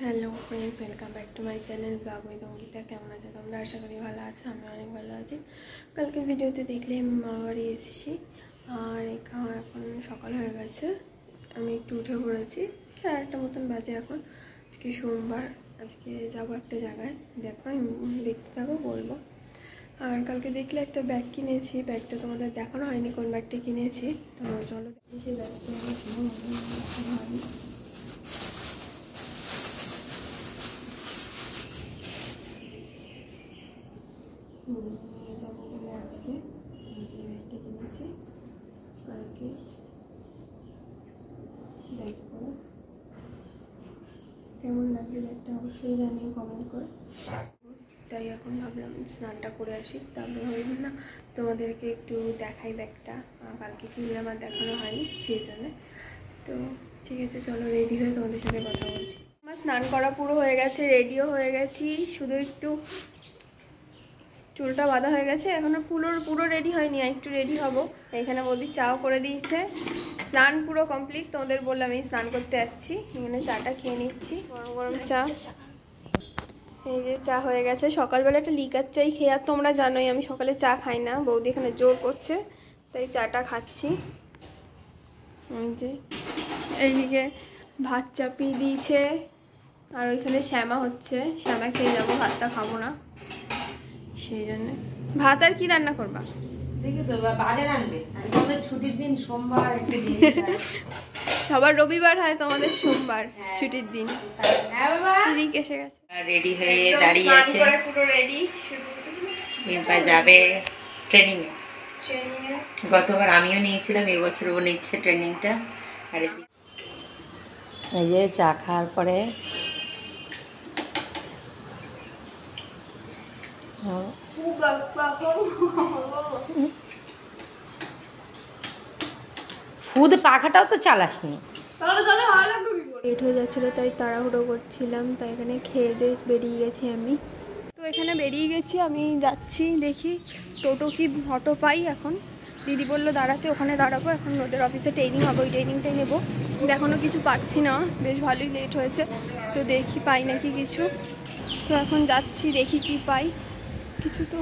Hello friends, welcome back to my channel blog with Ankita. কেমন আছো তোমরা? আশা করি ভালো আছো। আমি অনেক ভালো আছি। কালকের ভিডিওতে দেখলে মামা বাড়ি এসেছি, আর এখন সকাল হয়ে গেছে। আমি একটু উঠে পড়েছি, 1:30 মতন বাজে এখন। আজকে সোমবার, আজকে যাবো একটা জায়গায়। দেখো, আমি দেখতে থাকো, বলবো। আর কালকে দেখলে একটা ব্যাগ কিনেছি, ব্যাগটা তোমাদের দেখানো হয়নি কোন ব্যাগটা কিনেছি। তো চলো, এসে ব্যস্ত হয়ে গেছিলাম। নিয়ে যাবো বলে আজকে যে ব্যাগটা কিনেছি। কালকে দেখবো কেমন লাগবে ব্যাগটা, অবশ্যই জানিয়ে কমেন্ট করে। তাই এখন ভাবলাম স্নানটা করে আসি, তারপরে হইল না তোমাদেরকে একটু দেখাই ব্যাগটা। কালকে কিনলাম আর দেখানো হয়নি, সেই জন্যে। তো ঠিক আছে, চলো রেডি হয়ে তোমাদের সাথে কথা বলছি। আমার স্নান করা পুরো হয়ে গেছে, রেডিও হয়ে গেছি, শুধু একটু চুলটা বাঁধা হয়ে গেছে, এখনো পুরো রেডি হয়নি, একটু রেডি হব। এখানে বৌদি চাও করে দিয়েছে, স্নান পুরো কমপ্লিট। তোমাদের বললাম এই স্নান করতে যাচ্ছি, এখানে চাটা খেয়ে নিচ্ছি, গরম গরম চা। এই যে চা হয়ে গেছে। সকালবেলা একটা লিকার চাই খেয়ে, আর তোমরা জানোই আমি সকালে চা খাই না, বৌদি এখানে জোর করছে তাই চাটা খাচ্ছি। এই যে এইদিকে ভাত চাপিয়ে দিয়েছে, আর ওইখানে শ্যামা হচ্ছে, শ্যামা খেয়ে যাবো, ভাতটা খাবো না সেই জন্য। ভাত আর কি রান্না করবা? দেখি তো বাজার আনবে, তোমাদের ছুটির দিন সোমবার, একটু দেরি হয়। সবার রবিবার হয়, তোমাদের সোমবার ছুটির দিন। হ্যাঁ বাবা, রিক এসে গেছে, রেডি হয়ে দাঁড়িয়ে আছে। পুরো রেডি, মিম্পা যাবে ট্রেনিং এ। গতবার আমিও নিয়েছিলাম, এবছর ও নিচ্ছে ট্রেনিংটা। আর এই যে চা খাওয়ার পরে ফুদ পাখাটাও তো চালাসনি। লেট হয়ে যাচ্ছিলো তাই তাড়াহুড়ো করছিলাম, তাই এখানে খেয়ে দিয়ে বেরিয়ে গেছি আমি। তো এখানে বেরিয়ে গেছি, আমি যাচ্ছি, দেখি টোটো কি অটো পাই। এখন দিদি বললো দাঁড়াতে, ওখানে দাঁড়াবো। এখন ওদের অফিসে ট্রেনিং হবে, ওই ট্রেনিংটাই নেবো। এখনও কিছু পাচ্ছি না, বেশ ভালোই লেট হয়েছে, তো দেখি পাই নাকি কিছু। তো এখন যাচ্ছি, দেখি কি পাই। কিছু তো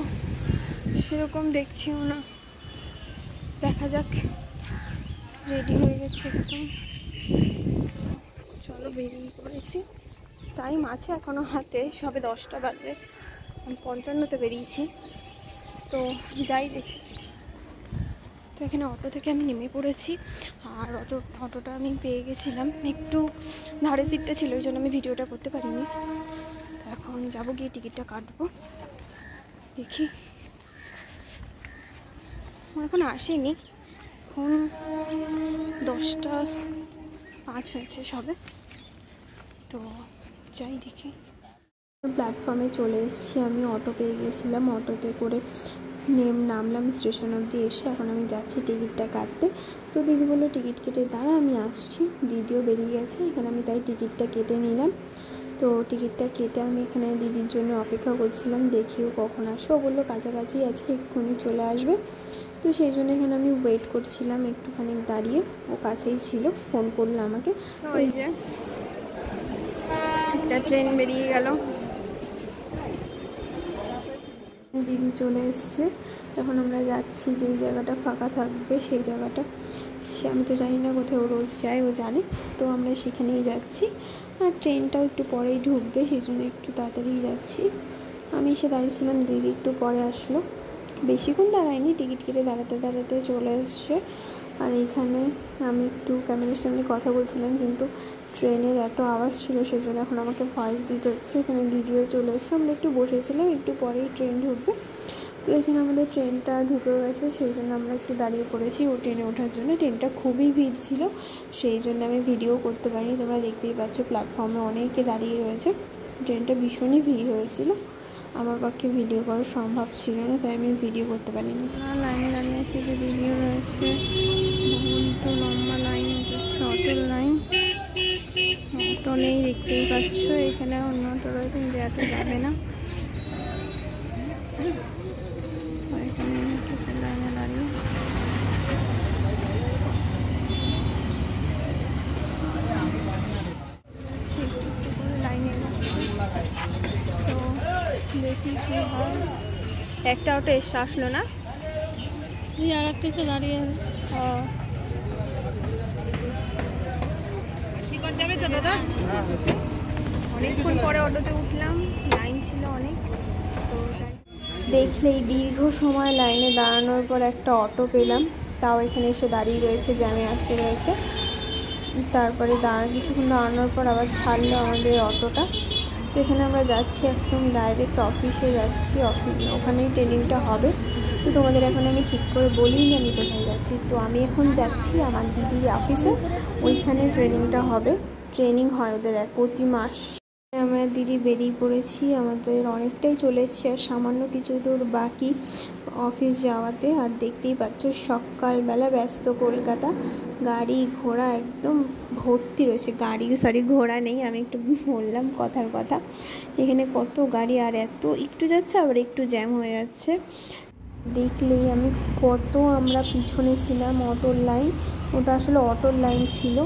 সেরকম দেখছিও না, দেখা যাক। রেডি হয়ে গেছে একদম, চলো বেরিয়ে পড়েছি। টাইম আছে এখনো হাতে, সবে 10টা বাজে, আমি 55-তে বেরিয়েছি। তো যাই দেখি। তো এখানে অটো থেকে আমি নেমে পড়েছি, আর অটোটা আমি পেয়ে গেছিলাম, একটু ধারে সিটটা ছিল, ওই জন্য আমি ভিডিওটা করতে পারিনি। তো এখন যাবো, গিয়ে টিকিটটা কাটবো, দেখি। আমার এখন আসেনি, এখন 10টা 5 হয়েছে সবে। তো যাই দেখি। প্ল্যাটফর্মে চলে এসেছি আমি, অটো পেয়ে গেছিলাম, অটোতে করে নামলাম স্টেশন অবধি। এসে এখন আমি যাচ্ছি টিকিটটা কাটতে। তো দিদি বললো টিকিট কেটে দাঁড়া, আমি আসছি। দিদিও বেরিয়ে গেছে, এখানে আমি তাই টিকিটটা কেটে নিলাম। তো টিকিটটা কেটে আমি এখানে দিদির জন্য অপেক্ষা করছিলাম, দেখিও কখন আসো। ও বললো কাছাকাছি আছে, এক্ষুনি চলে আসবে। তো সেই জন্য এখানে আমি ওয়েট করছিলাম একটুখানি দাঁড়িয়ে, ও কাছেই ছিল, ফোন করলো আমাকে। ওই যে একটা ট্রেন বেরিয়ে গেল, দিদি চলে এসছে। এখন আমরা যাচ্ছি যেই জায়গাটা ফাঁকা থাকবে, সেই জায়গাটা সে আমি তো জানি না, কোথায় ও রোজ যায়, ও জানে। তো আমরা সেখানেই যাচ্ছি, আর ট্রেনটাও একটু পরেই ঢুকবে, সেই জন্য একটু তাড়াতাড়ি যাচ্ছি। আমি এসে দাঁড়িয়েছিলাম, দিদি একটু পরে আসলো, বেশিক্ষণ দাঁড়ায়নি, টিকিট কেটে দাঁড়াতে দাঁড়াতে চলে এসছে। আর এইখানে আমি একটু ক্যামেরার সামনে কথা বলছিলাম, কিন্তু ট্রেনের এত আওয়াজ ছিল, সেজন্য এখন আমাকে ভয়েস দিতে হচ্ছে। এখানে দিদিও চলে এসেছে, আমরা একটু বসেছিলাম, একটু পরেই ট্রেন ঢুকবে। তো এখানে আমাদের ট্রেনটা ঢুকে গেছে, সেই জন্য আমরা একটু দাঁড়িয়ে পড়েছি ও ট্রেনে ওঠার জন্য। ট্রেনটা খুবই ভিড় ছিল, সেই জন্য আমি ভিডিও করতে পারিনি। তোমরা দেখতেই পাচ্ছ প্ল্যাটফর্মে অনেকে দাঁড়িয়ে রয়েছে, ট্রেনটা ভীষণই ভিড় হয়েছিল, আমার পক্ষে ভিডিও করা সম্ভব ছিল না, তাই আমি ভিডিও করতে পারিনি। লাইনে দাঁড়িয়েছি, যে দিদিও রয়েছে, তো লম্বা লাইন হচ্ছে, অটোর লাইন। অটো নেই, দেখতেই পাচ্ছ, এখানে অন্য অটো রয়েছে, যে এত যাবে না। এখানে লাইনে দাঁড়িয়ে লাইনে দেখি কি হয়। একটা অটো এসে আসলো না, আর একটা এসে দাঁড়িয়ে কি করতে যাবে তো দাদা? অনেকক্ষণ পরে অটোতে উঠলাম, লাইন ছিল অনেক। তো দেখলেই দীর্ঘ সময় লাইনে দাঁড়ানোর পর একটা অটো পেলাম, তাও এখানে এসে দাঁড়িয়ে রয়েছে, জ্যামে আটকে রয়েছে। তারপরে কিছুক্ষণ দাঁড়ানোর পর আবার ছাড়লো আমাদের অটোটা। তো এখানে আমরা যাচ্ছি, একদম ডাইরেক্ট অফিসে যাচ্ছি, ওখানেই ট্রেনিংটা হবে। তো তোমাদের এখন আমি ঠিক করে বলিনি আমি কোথায় যাচ্ছি। তো আমি এখন যাচ্ছি আমার দিদির অফিসে, ওইখানে ট্রেনিংটা হবে। ট্রেনিং হয় ওদের প্রতি মাস। আমার দিদি বেরিয়ে পড়েছি, আমাদের অনেকটাই চলে এসেছি, আর সামান্য কিছু দূর বাকি অফিস যাওয়াতে। আর দেখতেই পাচ্ছ সকালবেলা ব্যস্ত কলকাতা, গাড়ি ঘোড়া একদম ভর্তি রয়েছে। ঘোড়া নেই, আমি একটু বললাম কথার কথা। এখানে কত গাড়ি, আর এত একটু যাচ্ছে আবার একটু জ্যাম হয়ে যাচ্ছে। দেখলেই আমরা পিছনে ছিলাম অটোর লাইন, ওটা আসলে অটোর লাইন ছিল।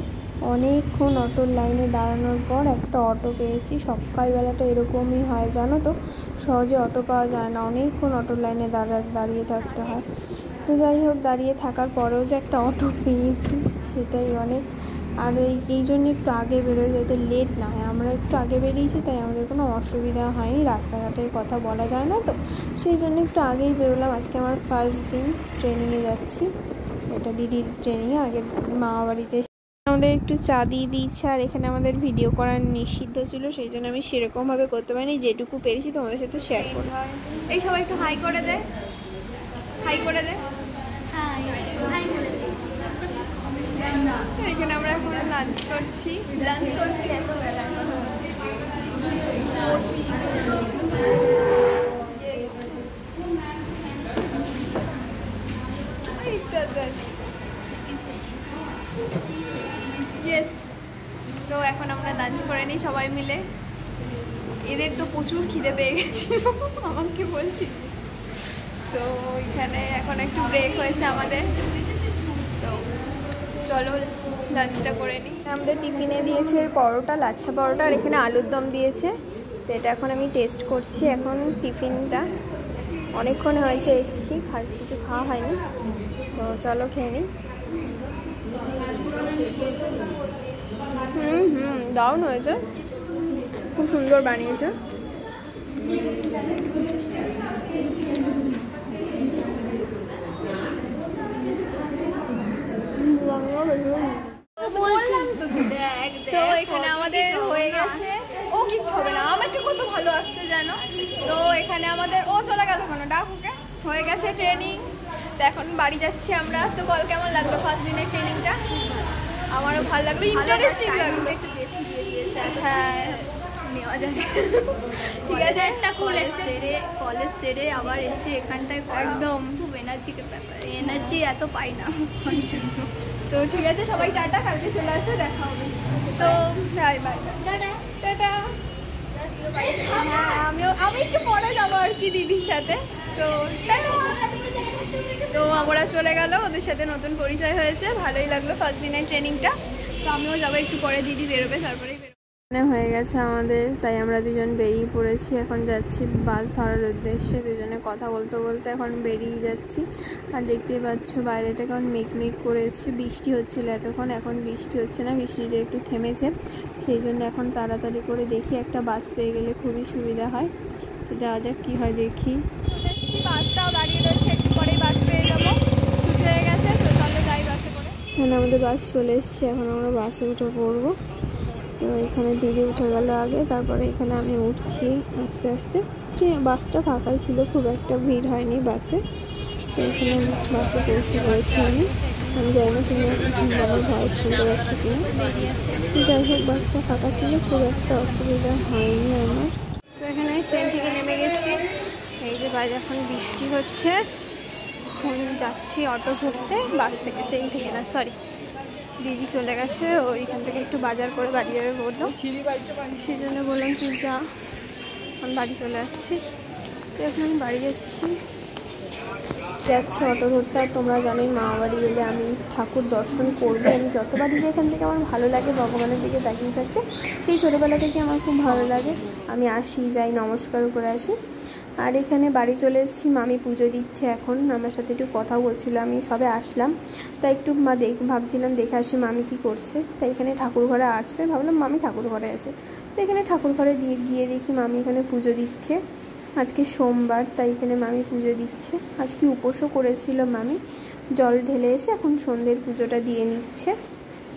অনেকক্ষণ অটোর লাইনে দাঁড়ানোর পর একটা অটো পেয়েছি। সকালবেলাটা এরকমই হয় জানো তো, সহজে অটো পাওয়া যায় না, অনেকক্ষণ অটোর লাইনে দাঁড়িয়ে থাকতে হয়। তো যাই হোক, দাঁড়িয়ে থাকার পরেও যে একটা অটো পেয়েছি সেটাই অনেক। আর এই জন্য একটু আগে বেরোয় যাতে লেট না হয়। আমরা একটু আগে বেরিয়েছি, তাই আমাদের কোনো অসুবিধা হয়নি, রাস্তাঘাটের কথা বলা যায় না তো, সেই জন্য একটু আগেই বেরোলাম। আজকে আমার ফার্স্ট দিন ট্রেনিংয়ে যাচ্ছি, এটা দিদির ট্রেনিংয়ে। আগে মামা বাড়িতে আমাদের একটু চা দিয়ে দিয়েছে, আর এখানে আমাদের ভিডিও করার নিষিদ্ধ ছিল, সেই জন্য আমি সেরকমভাবে করতে পারিনি, যেটুকু পেরেছি তোমাদের সাথে শেয়ার করতে হয়। এই সবাই একটু হাই করে দে, হাই করে দে। এখানে আমরা এখন লাঞ্চ করছি এত বেলায়। ইয়েস, তো এখন আমরা লাঞ্চ করে নিই সবাই মিলে। এদের তো প্রচুর খিদে পেয়ে গেছে, আমাকে বলছি। তো এখানে এখন একটু ব্রেক হয়েছে আমাদের, তো চলো লাঞ্চটা করে নিই। আমাদের টিফিনে দিয়েছে পরোটা, লাচ্ছা পরোটা, আর এখানে আলুর দম দিয়েছে। তো এটা এখন আমি টেস্ট করছি। এখন টিফিনটা অনেকক্ষণ হয়েছে এসেছি, কিছু খাওয়া হয়নি, তো চলো খেয়ে নিই। দারুণ হয়েছে, খুব সুন্দর বানিয়েছে। তো এখানে আমাদের হয়ে গেছে, ও কিচ্ছু হবে না, আমাকে কত ভালো আসছে জানো। তো এখানে আমাদের চলে গেল কোনো ডাকুকে, হয়ে গেছে ট্রেনিং। তো এখন বাড়ি যাচ্ছি আমরা। তো বল কেমন লাগলো ফার্স্ট দিনের ট্রেনিংটা? আমারও ভালো লাগলো, ইন্টারেস্টিং লাগলো। একটু বেশি দিয়ে দিয়েছে, হ্যাঁ নেওয়া যায়। ঠিক আছে, একটা কলেজ সেরে আবার এসে এখানটায় একদম খুব এনার্জির ব্যাপার, এনার্জি এত পাই না। তো ঠিক আছে, সবাই টাটা, কালকে চলে আসো, দেখা হবে। তো বাই বাই, টাটা। হ্যাঁ, আমি একটু পরে যাবো আর কি দিদির সাথে। তো আমরা চলে গেল, ওদের সাথে নতুন পরিচয় হয়েছে, ভালোই লাগলো ফার্স্ট দিনের ট্রেনিংটা। তো আমিও যাবো একটু পরে, দিদি বেরোবে, তারপরেই হয়ে গেছে আমাদের। তাই আমরা দুজন বেরিয়ে পড়েছি, এখন যাচ্ছি বাস ধরার উদ্দেশ্যে। দুজনে কথা বলতে বলতে এখন বেরিয়ে যাচ্ছি। আর দেখতেই পাচ্ছ বাইরেটা কেমন মেঘ করে এসছে, বৃষ্টি হচ্ছিল এতক্ষণ, এখন বৃষ্টি হচ্ছে না, বৃষ্টিটা একটু থেমেছে। সেই জন্য এখন তাড়াতাড়ি করে দেখি একটা বাস পেয়ে গেলে খুবই সুবিধা হয়। তো যাওয়া যাক কী হয় দেখি। বাসটাও দাঁড়িয়ে রয়েছে, একটু পরেই বাস পেয়ে যাবো, ছুটি হয়ে গেছে। তো চলো যাই বাসে করে। এখানে আমাদের বাস চলে এসছে, এখন আমরা বাসে উঠে পড়বো। তো এখানে দিদি উঠে গেল আগে, তারপরে এখানে আমি উঠছি আস্তে আস্তে। বাসটা ফাঁকাই ছিল, খুব একটা ভিড় হয়নি বাসে। তো এখানে বাসে পৌঁছে পড়েছি আমি জানি না তুমি আমার ভয়েস শুনতে পাচ্ছি কিনা। যাই হোক, বাসটা ফাঁকা ছিল, খুব একটা অসুবিধা হয়নি আমার। তো এখানে ট্রেন থেকে নেমে গেছি, এই যে বাইরে এখন বৃষ্টি হচ্ছে। এখন যাচ্ছি অটো ধরতে, বাস থেকে, ট্রেন থেকে না, সরি। দিদি চলে গেছে, ওইখান থেকে একটু বাজার করে বাড়ি যাবে বললো, সেই জন্য বললাম তুই যা, আমি বাড়ি চলে যাচ্ছি। তো এখন আমি বাড়ি যাচ্ছি অটো ধরতে। আর তোমরা জানোই মামা বাড়ি গেলে আমি ঠাকুর দর্শন করবো, আমি যতবারই যে এখান থেকে আমার ভালো লাগে ভগবানের দিকে তাকিয়ে থাকতে। সেই ছোটোবেলা থেকে আমার খুব ভালো লাগে, আমি আসি যাই, নমস্কারও করে আসি। আর এখানে বাড়ি চলে এসেছি, মামি পুজো দিচ্ছে এখন, আমার সাথে একটু কথা বলছিল, আমি সবে আসলাম তাই একটু ভাবছিলাম দেখে আসি মামি কি করছে। তাই এখানে ঠাকুর ঘরে আসবে, ভাবলাম মামি ঠাকুর ঘরে আছে, তো এখানে ঠাকুর ঘরে গিয়ে দেখি মামি এখানে পুজো দিচ্ছে। আজকে সোমবার, তাই এখানে মামি পুজো দিচ্ছে। আজকে উপোসও করেছিল মামি, জল ঢেলে এসে এখন সন্ধ্যের পুজোটা দিয়ে নিচ্ছে।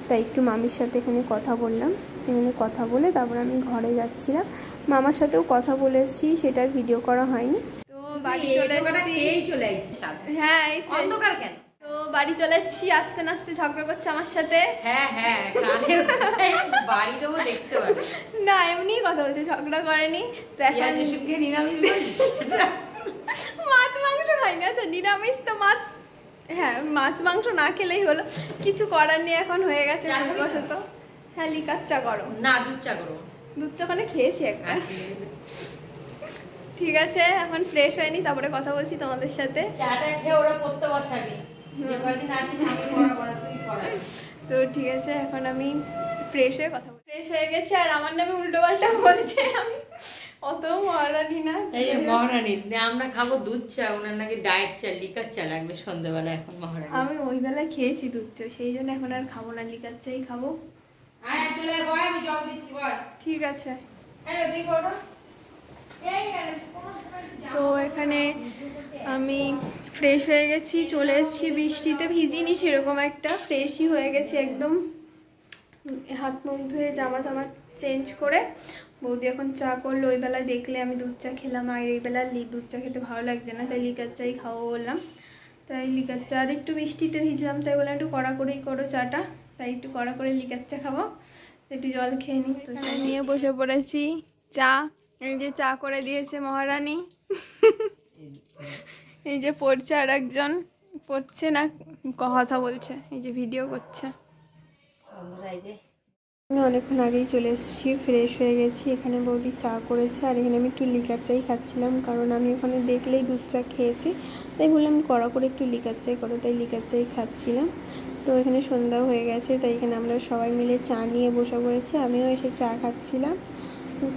তাই একটু মামির সাথে এখানে কথা বললাম, এখানে কথা বলে তারপর আমি ঘরে যাচ্ছিলাম। মামার সাথেও কথা বলেছি, সেটার ভিডিও করা হয়নি। তো বাড়ি চলে এসেছি। হ্যাঁ, অন্ধকার কেন? তো বাড়ি চলে এসেছি, আস্তে আস্তে ঝগড়া করছে আমার সাথে। বাড়ি দেবো দেখতে পারে না, এমনি কথা বলছে, ঝগড়া করেনি। তো এখন নিরামিষ মাছ মাংস খাই না। আচ্ছা, নিরামিষ তো মাছ, হ্যাঁ মাছ মাংস না খেলেই হলো, কিছু করার নেই, এখন হয়ে গেছে ভুলবশত। হ্যাঁ, লিকার চা করো না, দুধ চা করো। দুধ চা ওখানে খেয়েছি একবার। ঠিক আছে, এখন ফ্রেশ হয়নি, তারপরে কথা বলছি তোমাদের সাথে। চাটা খেয়ে ওরা পড়তে বসাবি, যে কদিন আছিস আমি পড়া তুই পড়া। তো ঠিক আছে, এখন আমি ফ্রেশ হয়ে কথা বলছি। ফ্রেশ হয়ে গেছে আর আমার নামে উল্টো পাল্টা বলছে, আমি অত মহারানি না। এই যে মহারানী, আমরা খাবো দুধ চা, ওনার নাকি ডায়েট চা, লিকার চা লাগবে সন্ধ্যাবেলা। এখন মহারানী আমি ওই বেলায় খেয়েছি দুধ চা, সেই জন্য এখন আর খাবো না, লিকার চাই খাবো। চলে বয়, আমি জল দিচ্ছি, বয়। ঠিক আছে। তো এখানে আমি ফ্রেশ হয়ে গেছি, চলে এসেছি, বৃষ্টিতে ভিজিনি সেরকম একটা, ফ্রেশই হয়ে গেছি একদম। হাত মুখ ধুয়ে জামা চেঞ্জ করে বৌদি এখন চা করলো। ওই বেলায় দেখলে আমি দুধ চা খেলাম, আর এই বেলা দুধ চা খেতে ভালো লাগছে না, তাই লিকার চাই খাওয়া বললাম। তাই লিকার চা, আর একটু বৃষ্টিতে ভিজলাম তাই বললাম একটু কড়া করেই করো চাটা, তাই একটু কড়া করে লিকার চা খাবো, একটু জল খেয়ে নিই। তো নিয়ে বসে পড়েছি চা, এই যে চা করে দিয়েছে মহারানী। এই যে পড়ছে, আর একজন পড়ছে না, কথা বলছে, এই যে ভিডিও করছে। আমি অনেকক্ষণ আগেই চলে এসেছি, ফ্রেশ হয়ে গেছি। এখানে বৌদি চা করেছে, আর এখানে আমি একটু লিকার চাই খাচ্ছিলাম, কারণ আমি ওখানে দেখলেই দুধ চা খেয়েছি, তাই বললাম কড়া করে একটু লিকার চাই করো, তাই লিকার চাই খাচ্ছিলাম। তো এখানে সন্ধ্যা হয়ে গেছে, তাই এখানে আমরা সবাই মিলে চা নিয়ে বসে পড়েছি, আমিও এসে চা খাচ্ছিলাম।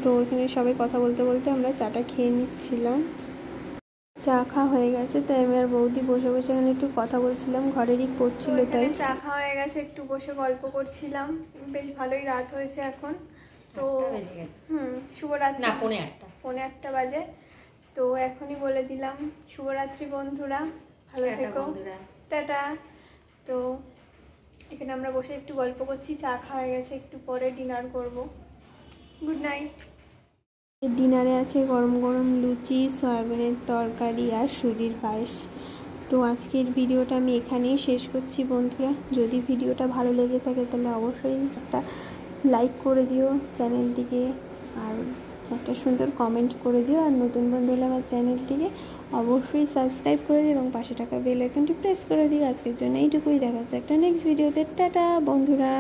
তো এখানে সবাই কথা বলতে বলতে আমরা চাটা খেয়ে নিচ্ছিলাম। চা খাওয়া হয়ে গেছে, তাই আমি আর বৌদি বসে বসে এখানে একটু কথা বলছিলাম, ঘরেরই পড়ছিল, তাই চা খাওয়া হয়ে গেছে, একটু বসে গল্প করছিলাম। বেশ ভালোই রাত হয়েছে এখন, তো শুভরাত্রি। না, 8:45 বাজে। তো এখনই বলে দিলাম শুভরাত্রি বন্ধুরা, ভালো থেকো, টাটা। তো এখানে আমরা বসে একটু গল্প করছি, চা খাওয়া হয়ে গেছে, একটু পরে ডিনার করব। Good night. ডিনারে আছে গরম গরম লুচি, সয়াবিনের তরকারি আর সুজির পায়েস। তো আজকের ভিডিওটা আমি এখানেই শেষ করছি বন্ধুরা। যদি ভিডিওটা ভালো লেগে থাকে তাহলে অবশ্যই একটা লাইক করে দিও চ্যানেলটিকে, আর একটা সুন্দর কমেন্ট করে দিও, আর নতুন বন্ধু হলে আমার চ্যানেলটিকে অবশ্যই সাবস্ক্রাইব করে দিও এবং পাশে থাকা বেল আইকনটি প্রেস করে দিও। আজকের জন্য এইটুকুই, দেখা হচ্ছে একটা নেক্সট ভিডিওতে। টাটা বন্ধুরা।